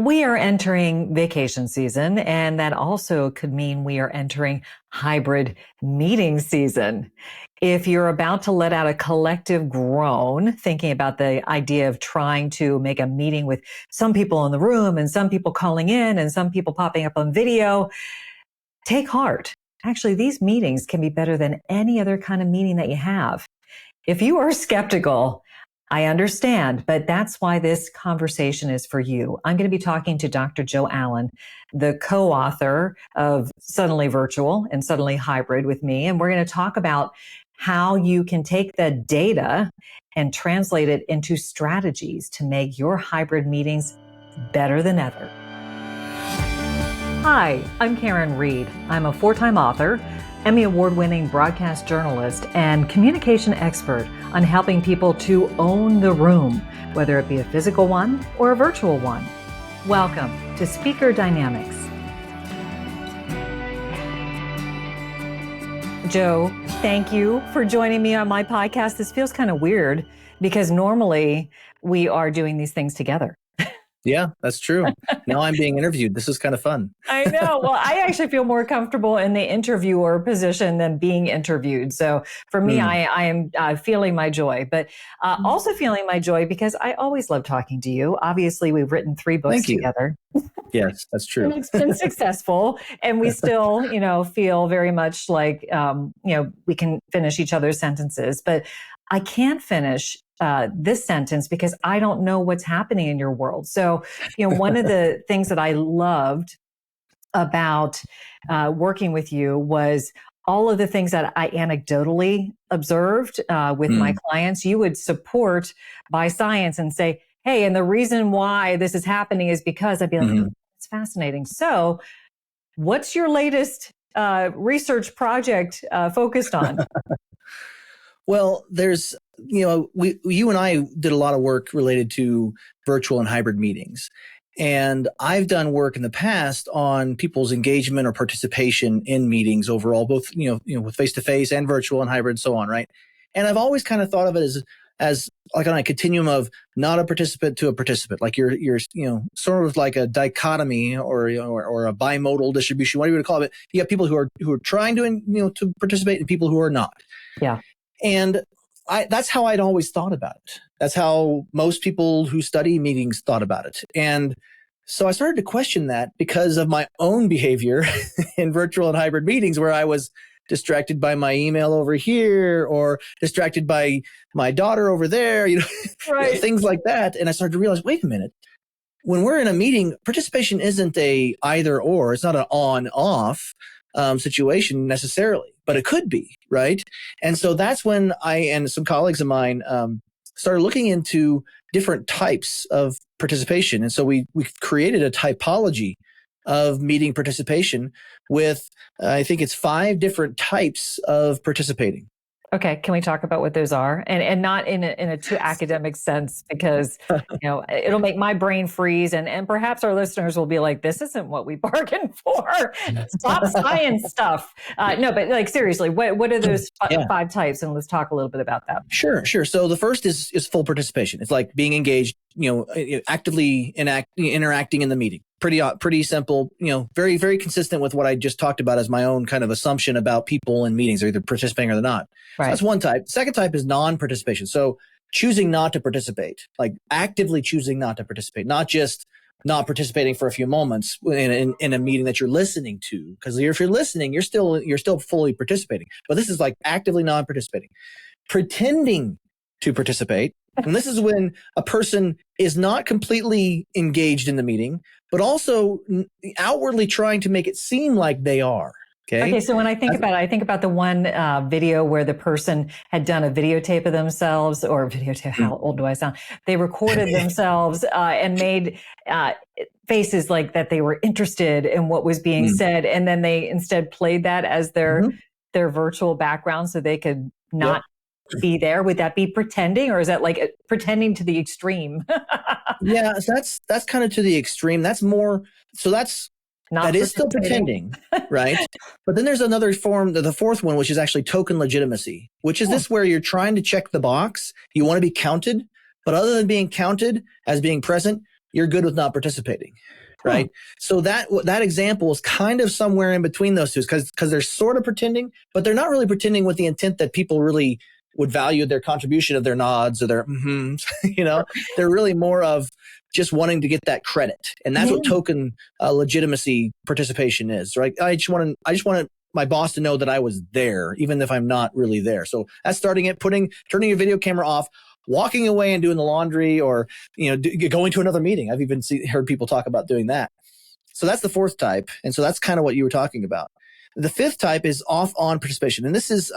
We are entering vacation season, and that also could mean we are entering hybrid meeting season. If you're about to let out a collective groan, thinking about the idea of trying to make a meeting with some people in the room and some people calling in and some people popping up on video, take heart. Actually, these meetings can be better than any other kind of meeting that you have. If you are skeptical, I understand, but that's why this conversation is for you. I'm going to be talking to Dr. Joe Allen, the co-author of Suddenly Virtual and Suddenly Hybrid with me. And we're going to talk about how you can take the data and translate it into strategies to make your hybrid meetings better than ever. Hi, I'm Karin Reed. I'm a 4-time author, Emmy Award-winning broadcast journalist, and communication expert on helping people to own the room, whether it be a physical one or a virtual one. Welcome to Speaker Dynamics. Joe, thank you for joining me on my podcast. This feels kind of weird because normally we are doing these things together. Yeah, that's true. Now I'm being interviewed. This is kind of fun. I know. Well, I actually feel more comfortable in the interviewer position than being interviewed. So for me, I am feeling my joy, but also feeling my joy because I always love talking to you. Obviously, we've written 3 books together. Yes, that's true. And it's been successful. And we still, feel very much like, we can finish each other's sentences. But I can't finish this sentence because I don't know what's happening in your world. So, one of the things that I loved about working with you was all of the things that I anecdotally observed with my clients. You would support by science and say, hey, and the reason why this is happening is because I'd be like, it's fascinating. So what's your latest research project focused on? Well, there's, you and I did a lot of work related to virtual and hybrid meetings. And I've done work in the past on people's engagement or participation in meetings overall, both, with face-to-face and virtual and hybrid and so on, right? And I've always kind of thought of it as like on a continuum of not a participant to a participant, like you're sort of like a dichotomy or a bimodal distribution, whatever you would call it. You have people who are trying to participate and people who are not. Yeah. And that's how I'd always thought about it. That's how most people who study meetings thought about it. And so I started to question that because of my own behavior in virtual and hybrid meetings where I was distracted by my email over here or distracted by my daughter over there, right. Things like that. And I started to realize, wait a minute, when we're in a meeting, participation isn't a either or, it's not an on-off situation necessarily, but it could be, right? And so that's when I and some colleagues of mine started looking into different types of participation. And so we created a typology of meeting participation with, I think it's 5 different types of participating. Okay. Can we talk about what those are? And not in a too academic sense, because, it'll make my brain freeze and perhaps our listeners will be like, this isn't what we bargained for. Stop science stuff. No, but like, seriously, what are those 5 types? And let's talk a little bit about that. Sure. So the first is full participation. It's like being engaged, actively interacting in the meeting. Pretty simple, very, very consistent with what I just talked about as my own kind of assumption about people in meetings. They're either participating or they're not. Right. So that's one type. Second type is non-participation. So choosing not to participate, like actively choosing not to participate, not just not participating for a few moments in a meeting that you're listening to. Because if you're listening, you're still fully participating. But this is like actively non-participating. Pretending to participate. And this is when a person is not completely engaged in the meeting, but also outwardly trying to make it seem like they are. Okay. So when I think about it, I think about the one video where the person had done a videotape of themselves how old do I sound? They recorded themselves and made faces like that they were interested in what was being said. And then they instead played that as their virtual background so they could not be there. Would that be pretending, or is that like pretending to the extreme? Yeah, so that's kind of to the extreme. That's more, so that is still pretending, right? But then there's another form, the fourth one, which is actually token legitimacy, which is this where you're trying to check the box. You want to be counted, but other than being counted as being present, you're good with not participating. Right. So that example is kind of somewhere in between those two because they're sort of pretending, but they're not really pretending with the intent that people really would value their contribution of their nods or their they're really more of just wanting to get that credit. And that's what token legitimacy participation is, right? I just wanted my boss to know that I was there, even if I'm not really there. So that's starting it, turning your video camera off, walking away and doing the laundry, or going to another meeting. I've even heard people talk about doing that. So that's the fourth type, and so that's kind of what you were talking about. The fifth type is off-on participation, and this is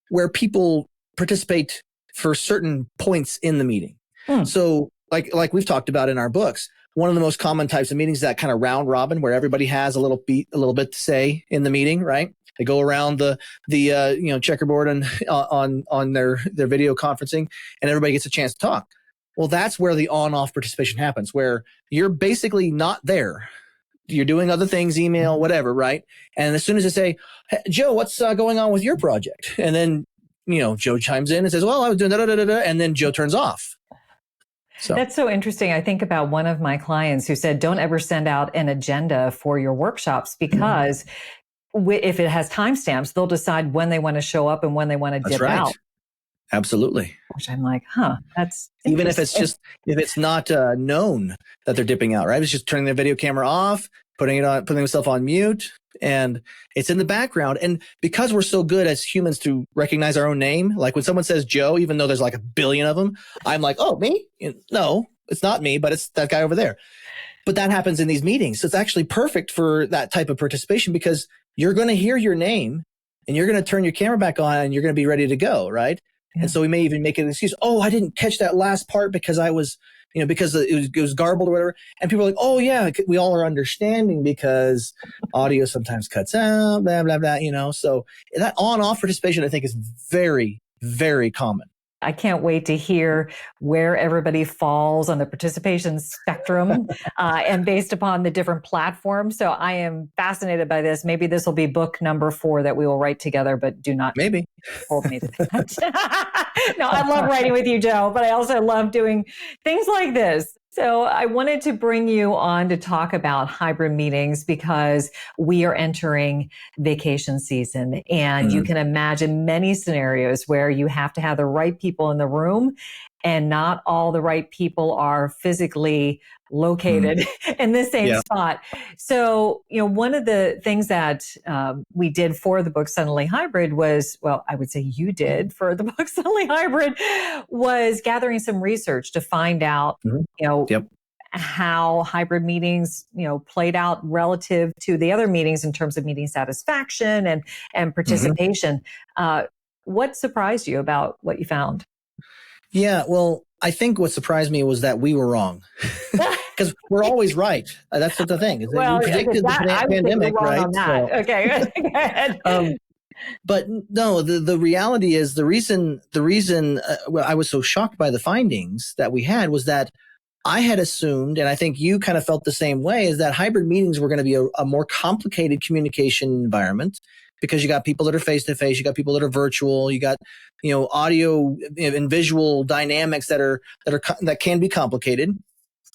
where people participate for certain points in the meeting. So like we've talked about in our books, one of the most common types of meetings is that kind of round robin where everybody has a little bit to say in the meeting, right? They go around the checkerboard and on their video conferencing, and everybody gets a chance to talk. Well, that's where the on-off participation happens, where you're basically not there. You're doing other things, email, whatever, right? And as soon as they say, hey, Joe, what's going on with your project? And then Joe chimes in and says, well, I was doing da-da-da-da-da, and then Joe turns off. So that's so interesting. I think about one of my clients who said, don't ever send out an agenda for your workshops because if it has timestamps, they'll decide when they want to show up and when they want to dip out. Absolutely. Which I'm like, that's even if it's not known that they're dipping out, right? It's just turning their video camera off, putting themselves on mute, and it's in the background. And because we're so good as humans to recognize our own name, like when someone says Joe, even though there's like a billion of them, I'm like, oh, me? No, it's not me, but it's that guy over there. But that happens in these meetings. So it's actually perfect for that type of participation because you're going to hear your name and you're going to turn your camera back on and you're going to be ready to go, right? Yeah. And so we may even make an excuse. Oh, I didn't catch that last part because I was, because it was garbled or whatever. And people are like, oh yeah, we all are understanding because audio sometimes cuts out, blah, blah, blah, So that on-off participation, I think, is very, very common. I can't wait to hear where everybody falls on the participation spectrum and based upon the different platforms. So I am fascinated by this. Maybe this will be book number 4 that we will write together, but do not hold me to that. No, I love writing with you, Joe, but I also love doing things like this. So I wanted to bring you on to talk about hybrid meetings because we are entering vacation season and you can imagine many scenarios where you have to have the right people in the room and not all the right people are physically located in the same spot. So, one of the things that we did for the book Suddenly Hybrid was, well, I would say you did for the book Suddenly Hybrid, was gathering some research to find out, how hybrid meetings, played out relative to the other meetings in terms of meeting satisfaction and participation. What surprised you about what you found? Yeah, well, I think what surprised me was that we were wrong because we're always right. That's the thing. Is that we predicted the pandemic, right? So, okay, go ahead. But no, the reality is the reason I was so shocked by the findings that we had was that I had assumed, and I think you kind of felt the same way, is that hybrid meetings were going to be a more complicated communication environment because you got people that are face-to-face, you got people that are virtual, you got, audio and visual dynamics that can be complicated.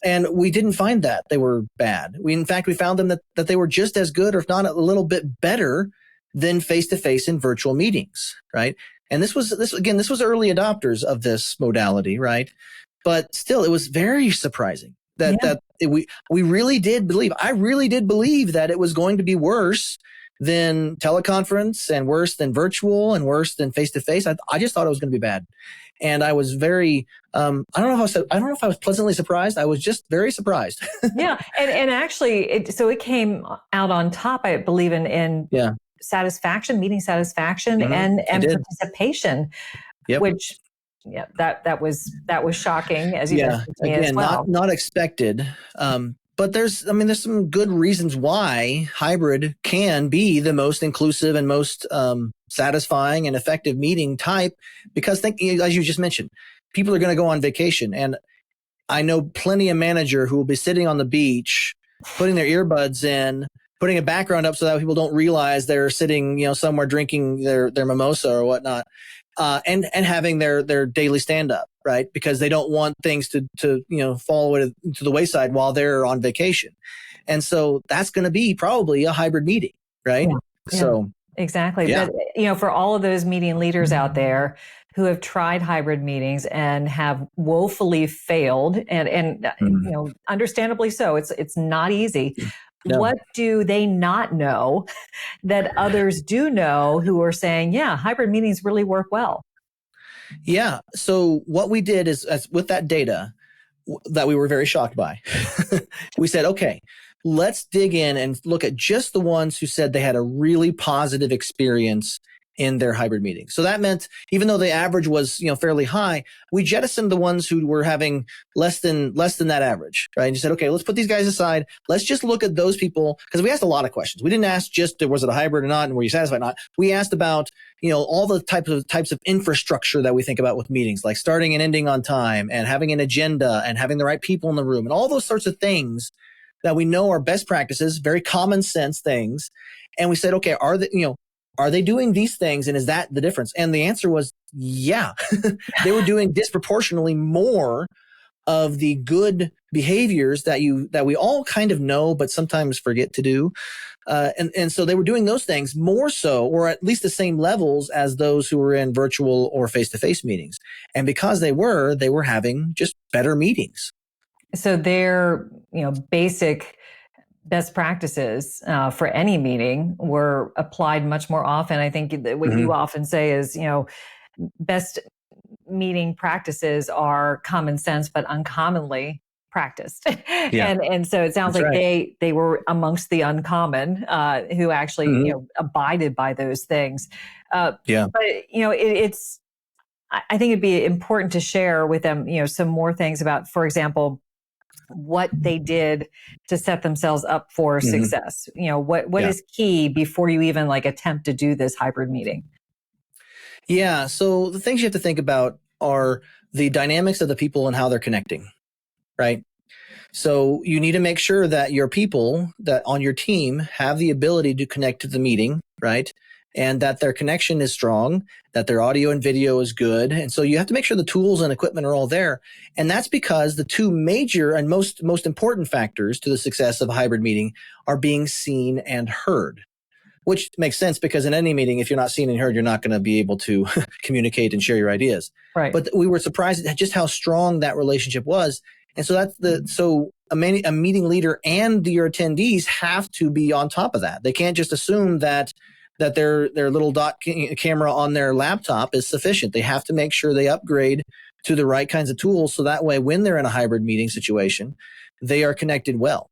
And we didn't find that they were bad. In fact, we found them that they were just as good, or if not a little bit better than face-to-face in virtual meetings, right? And this was early adopters of this modality, right? But still, it was very surprising that we really did believe. I really did believe that it was going to be worse than teleconference and worse than virtual and worse than face-to-face. I just thought it was going to be bad. And I was very, I don't know if I was pleasantly surprised. I was just very surprised. Yeah. And actually, it came out on top, I believe, in satisfaction, meeting satisfaction and participation, which, that was shocking, as you mentioned to me as well. Not expected. But there's some good reasons why hybrid can be the most inclusive and most satisfying and effective meeting type, because as you just mentioned, people are going to go on vacation. And I know plenty of manager who will be sitting on the beach, putting their earbuds in, putting a background up so that people don't realize they're sitting, somewhere drinking their mimosa or whatnot. and having their daily stand up, right? Because they don't want things to fall to the wayside while they're on vacation. And so that's going to be probably a hybrid meeting, right? Yeah. So exactly. yeah. But, for all of those meeting leaders out there who have tried hybrid meetings and have woefully failed and understandably so, it's not easy. No. What do they not know that others do know who are saying, yeah, hybrid meetings really work well? Yeah. So what we did is, with that data that we were very shocked by, we said, okay, let's dig in and look at just the ones who said they had a really positive experience in their hybrid meeting. So that meant even though the average was, fairly high, we jettisoned the ones who were having less than that average, right? And you said, okay, let's put these guys aside. Let's just look at those people, because we asked a lot of questions. We didn't ask just was it a hybrid or not, and were you satisfied or not. We asked about, all the types of infrastructure that we think about with meetings, like starting and ending on time and having an agenda and having the right people in the room and all those sorts of things that we know are best practices, very common sense things. And we said, okay, are they doing these things? And is that the difference? And the answer was, yeah, they were doing disproportionately more of the good behaviors that we all kind of know, but sometimes forget to do. And so they were doing those things more so, or at least the same levels as those who were in virtual or face-to-face meetings. And because they were having just better meetings. So their, basic best practices for any meeting were applied much more often. I think that what you often say is, best meeting practices are common sense, but uncommonly practiced. Yeah. And so it sounds That's like right. they were amongst the uncommon who actually, abided by those things. Yeah. But, it's, I think it'd be important to share with them, some more things about, for example, what they did to set themselves up for success. What is key before you even attempt to do this hybrid meeting? Yeah. So the things you have to think about are the dynamics of the people and how they're connecting, right? So you need to make sure that your people that on your team have the ability to connect to the meeting, right? And that their connection is strong, that their audio and video is good. And so you have to make sure the tools and equipment are all there. And that's because the two major and most important factors to the success of a hybrid meeting are being seen and heard. Which makes sense because in any meeting, if you're not seen and heard, you're not going to be able to communicate and share your ideas. Right. But we were surprised at just how strong that relationship was. And so a meeting leader and your attendees have to be on top of that. They can't just assume that their little dot camera on their laptop is sufficient. They have to make sure they upgrade to the right kinds of tools. So that way, when they're in a hybrid meeting situation, they are connected well.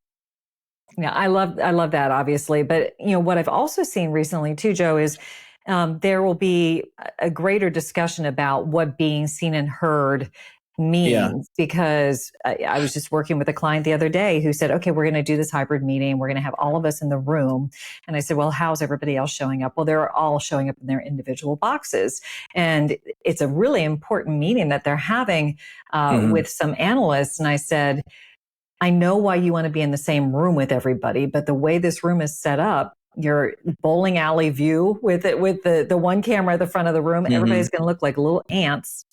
Yeah, I love that, obviously. But, what I've also seen recently too, Joe, is there will be a greater discussion about what being seen and heard means, because I was just working with a client the other day who said, okay, we're going to do this hybrid meeting. We're going to have all of us in the room. And I said, well, how's everybody else showing up? Well, they're all showing up in their individual boxes. And it's a really important meeting that they're having with some analysts. And I said, I know why you want to be in the same room with everybody, but the way this room is set up, your bowling alley view with the one camera at the front of the room, everybody's going to look like little ants,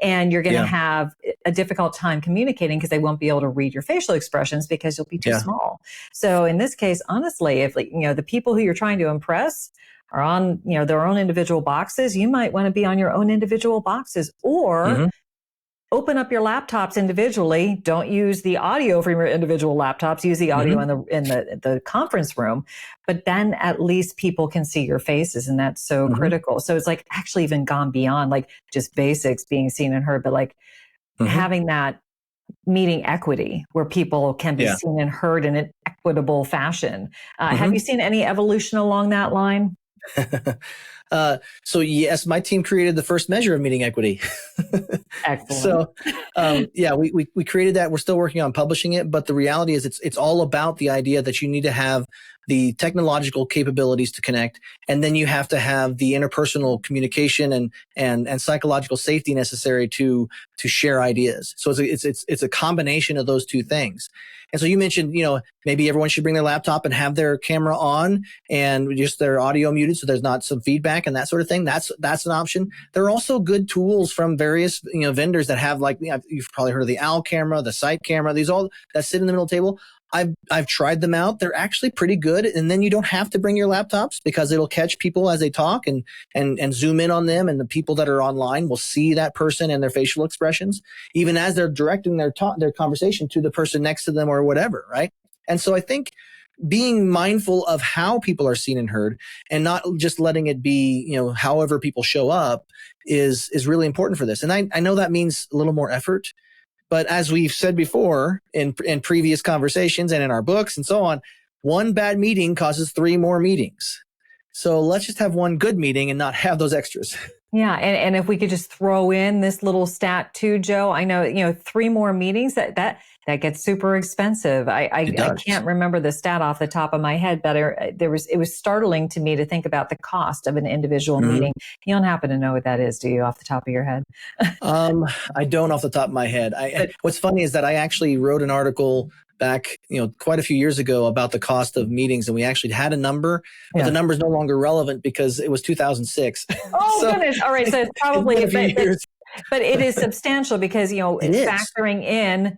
and you're going to have a difficult time communicating because they won't be able to read your facial expressions because you'll be too small. So in this case, honestly, if the people who you're trying to impress are on their own individual boxes, you might want to be on your own individual boxes, or open up your laptops individually. Don't use the audio from your individual laptops. Use the audio in the conference room. But then at least people can see your faces, and that's so critical. So it's actually even gone beyond just basics being seen and heard, but having that meeting equity where people can be seen and heard in an equitable fashion. Have you seen any evolution along that line? So yes, my team created the first measure of meeting equity. Excellent. So, we created that. We're still working on publishing it, but the reality is it's all about the idea that you need to have the technological capabilities to connect, and then you have to have the interpersonal communication and psychological safety necessary to share ideas. So it's a combination of those two things. And so you mentioned, maybe everyone should bring their laptop and have their camera on and just their audio muted so there's not some feedback. feedback and that sort of thing, that's an option. There are also good tools from various vendors that have, like, you've probably heard of the owl camera, the sight camera, these all that sit in the middle of the table. I've tried them out. They're actually pretty good. And then you don't have to bring your laptops, because it'll catch people as they talk and zoom in on them. And the people that are online will see that person and their facial expressions, even as they're directing their conversation to the person next to them or whatever. Right. And so I think being mindful of how people are seen and heard, and not just letting it be, however people show up, is really important for this. And I know that means a little more effort. But as we've said before in previous conversations and in our books and so on, one bad meeting causes 3 more meetings. So let's just have one good meeting and not have those extras. Yeah. And if we could just throw in this little stat too, Joe, I know, 3 more meetings, that gets super expensive. I can't remember the stat off the top of my head, but it was startling to me to think about the cost of an individual meeting. You don't happen to know what that is, do you, off the top of your head? I don't off the top of my head. What's funny is that I actually wrote an article back, quite a few years ago about the cost of meetings, and we actually had a number, but the number is no longer relevant because it was 2006. Oh, so, goodness. All right. So it's probably a few years. But it is substantial because, factoring in,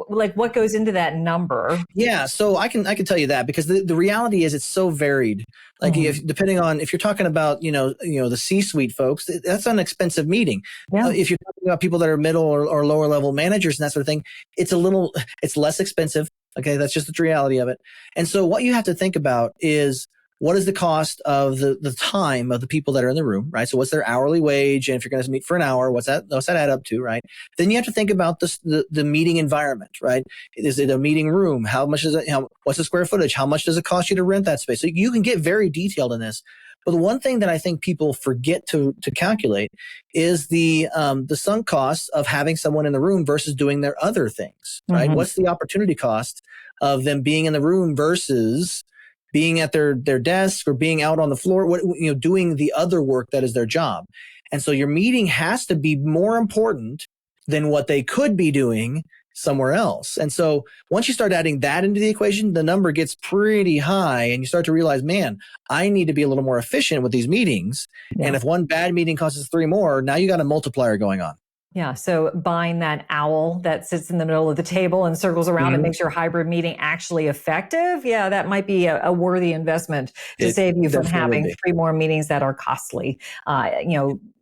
like, what goes into that number. Yeah. So I can tell you that, because the reality is it's so varied. Like, depending on, if you're talking about, the C-suite folks, that's an expensive meeting. Yeah. If you're talking about people that are middle or lower level managers and that sort of thing, it's less expensive. Okay. That's just the reality of it. And so what you have to think about is, what is the cost of the time of the people that are in the room, right? So what's their hourly wage? And if you're going to meet for an hour, what's that add up to, right? Then you have to think about the meeting environment, right? Is it a meeting room? How much is it? What's the square footage? How much does it cost you to rent that space? So you can get very detailed in this. But the one thing that I think people forget to calculate is the sunk costs of having someone in the room versus doing their other things, right? What's the opportunity cost of them being in the room versus being at their desk or being out on the floor, doing the other work that is their job. And so your meeting has to be more important than what they could be doing somewhere else. And so once you start adding that into the equation, the number gets pretty high, and you start to realize, man, I need to be a little more efficient with these meetings. Yeah. And if one bad meeting costs 3 more, now you got a multiplier going on. Yeah. So buying that owl that sits in the middle of the table and circles around and makes your hybrid meeting actually effective. Yeah, that might be a worthy investment to save you from having 3 more meetings that are costly,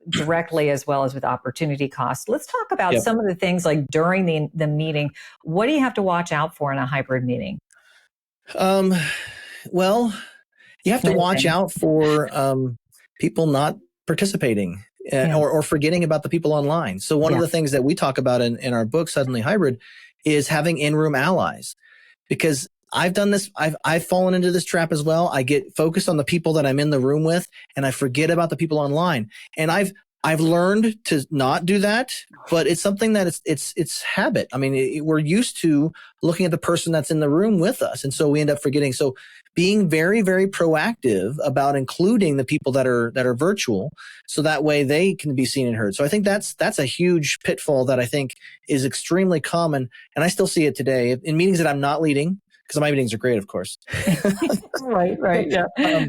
directly as well as with opportunity costs. Let's talk about some of the things, like during the meeting. What do you have to watch out for in a hybrid meeting? Well, you have to watch out for people not participating. Or forgetting about the people online. So one of the things that we talk about in our book, Suddenly Hybrid, is having in-room allies. Because I've done this, I've fallen into this trap as well. I get focused on the people that I'm in the room with, and I forget about the people online. And I've learned to not do that, but it's something that it's habit. I mean, we're used to looking at the person that's in the room with us, and so we end up forgetting. So being very, very proactive about including the people that are virtual, so that way they can be seen and heard. So I think that's a huge pitfall that I think is extremely common, and I still see it today in meetings that I'm not leading, because my meetings are great, of course. Right, yeah.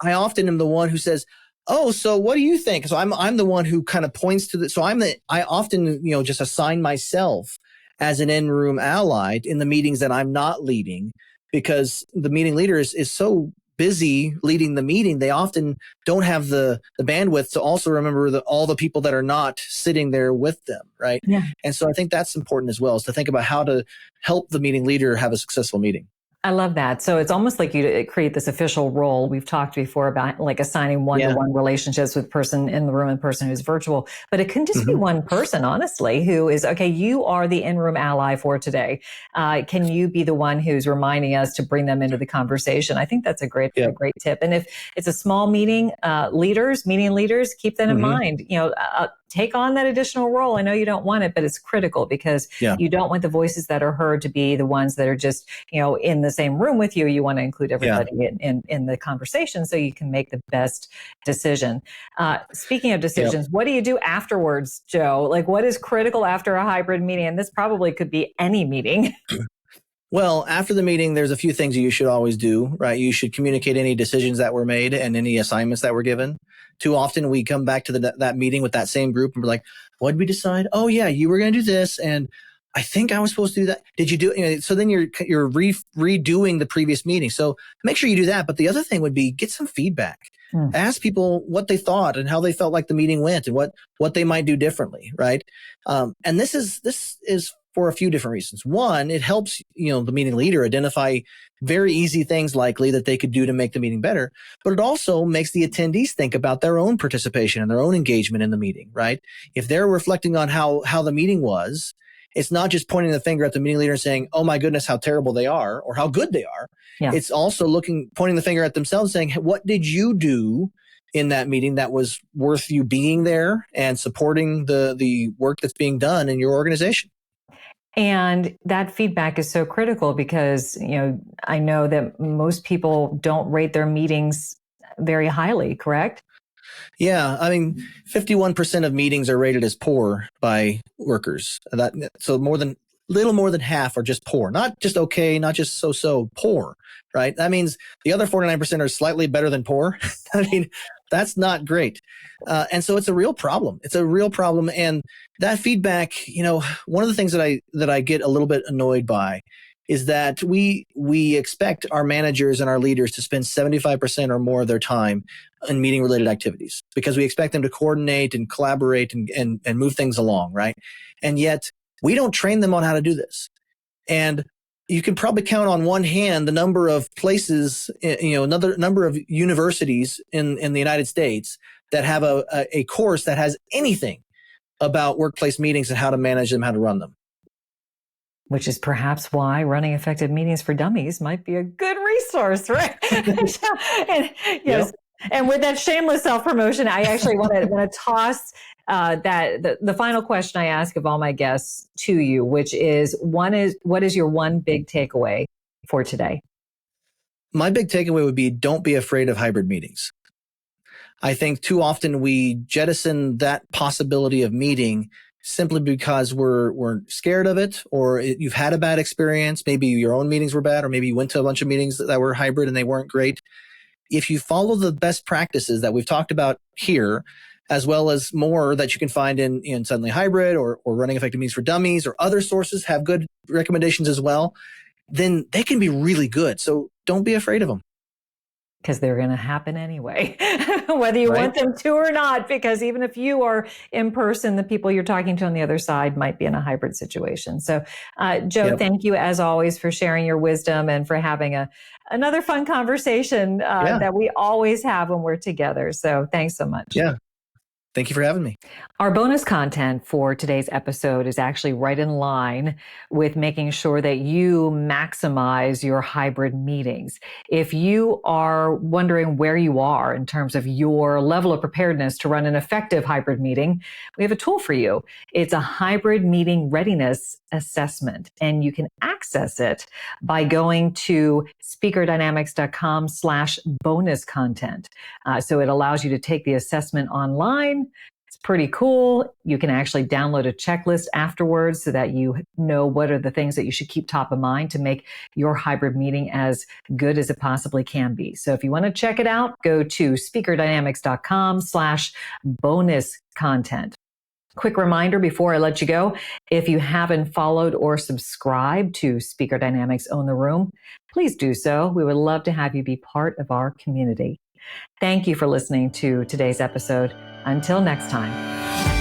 I often am the one who says, "Oh, so what do you think?" So I'm the one who kind of points to so I often just assign myself as an in-room ally in the meetings that I'm not leading, because the meeting leader is so busy leading the meeting, they often don't have the bandwidth to also remember all the people that are not sitting there with them, right? Yeah. And so I think that's important as well, is to think about how to help the meeting leader have a successful meeting. I love that. So it's almost like you create this official role. We've talked before about like assigning one-to-one relationships with person in the room and person who's virtual, but it can just be one person, honestly, who is, okay, you are the in-room ally for today. Can you be the one who's reminding us to bring them into the conversation? I think that's a great tip. And if it's a small meeting, meeting leaders, keep that in mind. Take on that additional role. I know you don't want it, but it's critical, because you don't want the voices that are heard to be the ones that are just, in the same room with you. You want to include everybody in the conversation so you can make the best decision. Speaking of decisions, what do you do afterwards, Joe? Like, what is critical after a hybrid meeting? And this probably could be any meeting. Well, after the meeting, there's a few things you should always do, right? You should communicate any decisions that were made and any assignments that were given. Too often we come back to that meeting with that same group and we're like, what did we decide? Oh yeah, you were going to do this. And I think I was supposed to do that. Did you do it? So then you're redoing the previous meeting. So make sure you do that. But the other thing would be get some feedback. Ask people what they thought and how they felt like the meeting went and what they might do differently, right? And this is for a few different reasons. One, it helps the meeting leader identify very easy things likely that they could do to make the meeting better. But it also makes the attendees think about their own participation and their own engagement in the meeting, right? If they're reflecting on how the meeting was, it's not just pointing the finger at the meeting leader and saying, oh my goodness, how terrible they are or how good they are. Yeah. It's also pointing the finger at themselves saying, hey, what did you do in that meeting that was worth you being there and supporting the work that's being done in your organization? And that feedback is so critical because, I know that most people don't rate their meetings very highly, correct? Yeah. I mean, 51% of meetings are rated as poor by workers. So little more than half are just poor, not just okay, not just so poor, right? That means the other 49% are slightly better than poor. I mean, that's not great. And so it's a real problem. It's a real problem. And that feedback, one of the things that I get a little bit annoyed by is that we expect our managers and our leaders to spend 75% or more of their time in meeting related activities because we expect them to coordinate and collaborate and move things along, right? And yet we don't train them on how to do this. And you can probably count on one hand the number of places, another number of universities in the United States that have a course that has anything about workplace meetings and how to manage them, how to run them. Which is perhaps why running effective meetings for dummies might be a good resource, right? And, yes. Yep. And with that shameless self-promotion, I actually want to toss the final question I ask of all my guests to you, which is what is your one big takeaway for today? My big takeaway would be don't be afraid of hybrid meetings. I think too often we jettison that possibility of meeting simply because we're scared of it, or you've had a bad experience. Maybe your own meetings were bad, or maybe you went to a bunch of meetings that were hybrid and they weren't great. If you follow the best practices that we've talked about here, as well as more that you can find in Suddenly Hybrid or Running Effective Meetings for Dummies, or other sources have good recommendations as well, then they can be really good. So don't be afraid of them. Because they're going to happen anyway, whether you want them to or not, because even if you are in person, the people you're talking to on the other side might be in a hybrid situation. So, Joe, Thank you as always for sharing your wisdom and for having another fun conversation that we always have when we're together. So thanks so much. Yeah. Thank you for having me. Our bonus content for today's episode is actually right in line with making sure that you maximize your hybrid meetings. If you are wondering where you are in terms of your level of preparedness to run an effective hybrid meeting, we have a tool for you. It's a hybrid meeting readiness assessment, and you can access it by going to speakerdynamics.com/bonus content. So it allows you to take the assessment online. It's pretty cool. You can actually download a checklist afterwards so that you know what are the things that you should keep top of mind to make your hybrid meeting as good as it possibly can be. So if you want to check it out, go to speakerdynamics.com/bonus content. Quick reminder before I let you go, if you haven't followed or subscribed to Speaker Dynamics Own the Room, please do so. We would love to have you be part of our community. Thank you for listening to today's episode. Until next time.